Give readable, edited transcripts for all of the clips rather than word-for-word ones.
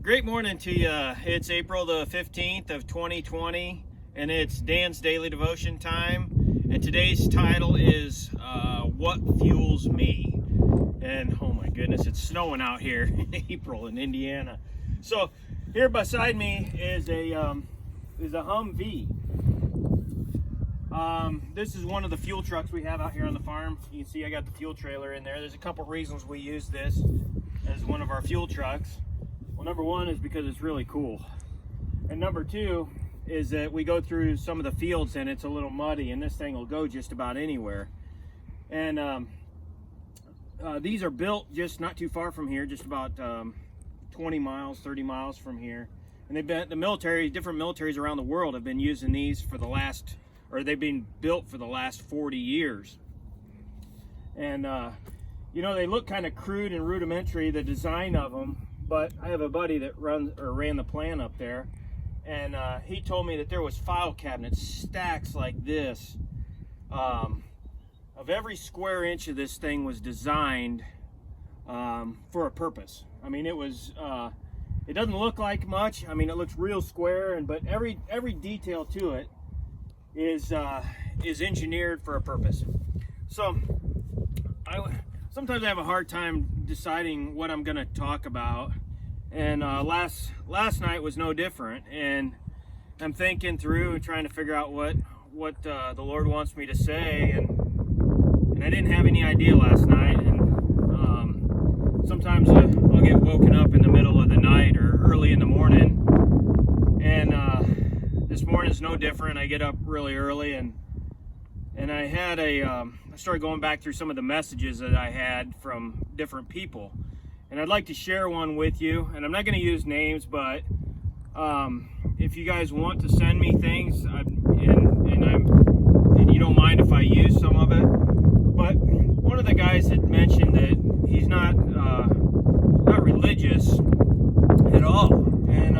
Great morning to you. It's April the 15th of 2020, and it's Dan's Daily Devotion time. And today's title is What Fuels Me? And oh my goodness, it's snowing out here in April in Indiana. So here beside me is a Humvee. This is one of the fuel trucks we have out here on the farm. You can see I got the fuel trailer in there. There's a couple reasons we use this as one of our fuel trucks. Well, number one is because it's really cool. And number two is that we go through some of the fields and it's a little muddy, and this thing will go just about anywhere. And these are built just not too far from here, just about 20 miles, 30 miles from here. And they've been, different militaries around the world have been using these for the last, or they've been built for the last 40 years. And you know, they look kind of crude and rudimentary, the design of them. But I have a buddy that ran the plant up there, and he told me that there was file cabinets, stacks like this, of every square inch of this thing was designed for a purpose. I mean, it doesn't look like much. I mean, it looks real square, but every detail to it is engineered for a purpose. So sometimes I have a hard time deciding what I'm going to talk about, and last night was no different. And I'm thinking through and trying to figure out what the Lord wants me to say, and I didn't have any idea last night. And sometimes I'll get woken up in the middle of the night or early in the morning, and this morning's no different. I get up really early, and I had I started going back through some of the messages that I had from different people, and I'd like to share one with you. And I'm not going to use names, but if you guys want to send me things, and you don't mind if I use some of it. But one of the guys had mentioned that he's not religious at all, and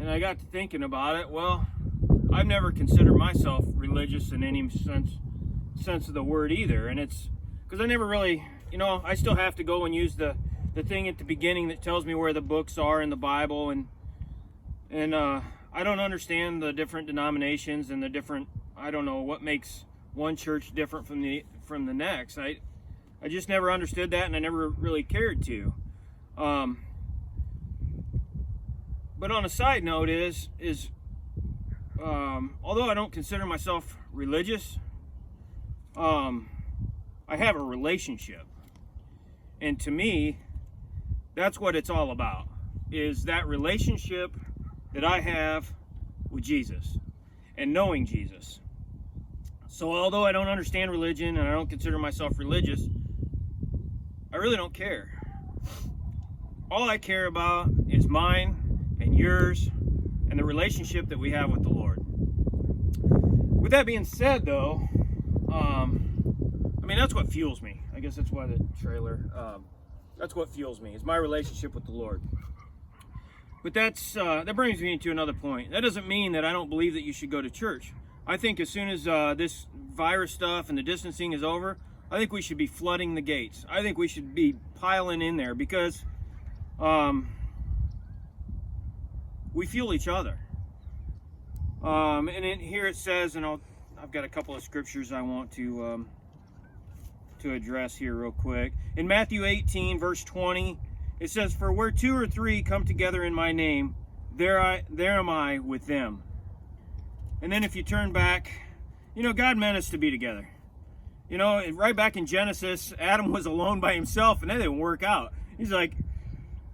I got to thinking about it. Well, I've never considered myself religious in any sense of the word either, and it's because I never really, you know, I still have to go and use the thing at the beginning that tells me where the books are in the Bible, and I don't understand the different denominations and the different, I don't know what makes one church different from the next. I just never understood that, and I never really cared to. But on a side note is although I don't consider myself religious, I have a relationship. And to me, that's what it's all about, is that relationship that I have with Jesus and knowing Jesus. So although I don't understand religion and I don't consider myself religious, I really don't care. All I care about is mine and yours and the relationship that we have with the Lord. With that being said, though, I mean, that's what fuels me. I guess that's why the trailer, that's what fuels me, is my relationship with the Lord. But that brings me to another point. That doesn't mean that I don't believe that you should go to church. I think as soon as this virus stuff and the distancing is over, I think we should be flooding the gates. I think we should be piling in there, because we fuel each other. And in here it says, and I've got a couple of scriptures I want to address here real quick. In Matthew 18, verse 20, it says, "For where two or three come together in my name, there am I with them." And then if you turn back, you know, God meant us to be together. You know, right back in Genesis, Adam was alone by himself, and that didn't work out.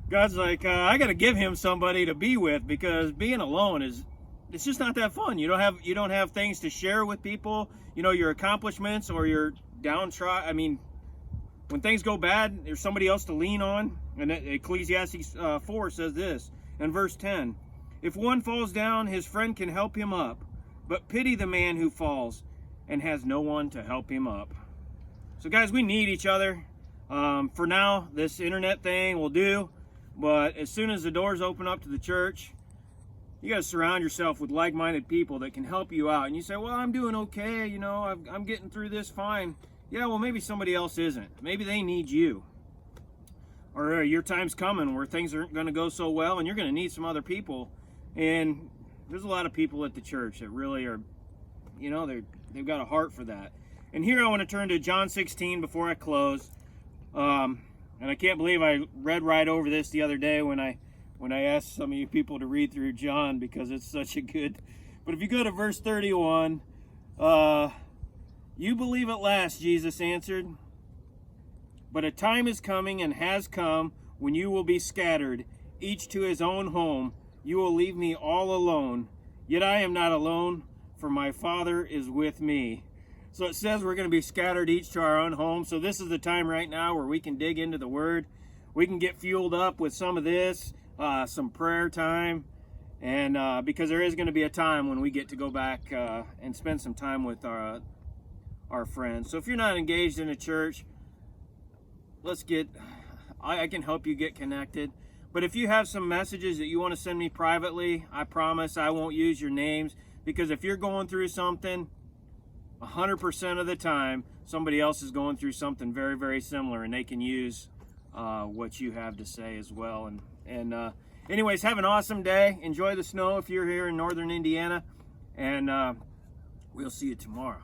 God's like, I got to give him somebody to be with, because being alone it's just not that fun. You don't have things to share with people, you know, your accomplishments or your downtrodden. I mean, when things go bad, there's somebody else to lean on. And Ecclesiastes 4 says this in verse 10, "If one falls down, his friend can help him up, but pity the man who falls and has no one to help him up." So guys, we need each other. For now, this internet thing will do, but as soon as the doors open up to the church, you got to surround yourself with like-minded people that can help you out. And you say, well, I'm doing okay, you know, I'm getting through this fine. Yeah, well, maybe somebody else isn't. Maybe they need you. or your time's coming where things aren't going to go so well, and you're going to need some other people. And there's a lot of people at the church that really are, they've got a heart for that. And here I want to turn to John 16 before I close. And I can't believe I read right over this the other day when I asked some of you people to read through John, because it's such a good. But if you go to verse 31, you believe at last, Jesus answered, but a time is coming and has come when you will be scattered, each to his own home. You will leave me all alone. Yet I am not alone, for my Father is with me. So it says we're going to be scattered each to our own home. So this is the time right now where we can dig into the Word. We can get fueled up with some of this, some prayer time. And because there is going to be a time when we get to go back and spend some time with our friends. So if you're not engaged in a church, I can help you get connected. But if you have some messages that you want to send me privately, I promise I won't use your names, because if you're going through something, 100% of the time, somebody else is going through something very, very similar, and they can use what you have to say as well. And anyways, have an awesome day. Enjoy the snow if you're here in northern Indiana, and we'll see you tomorrow.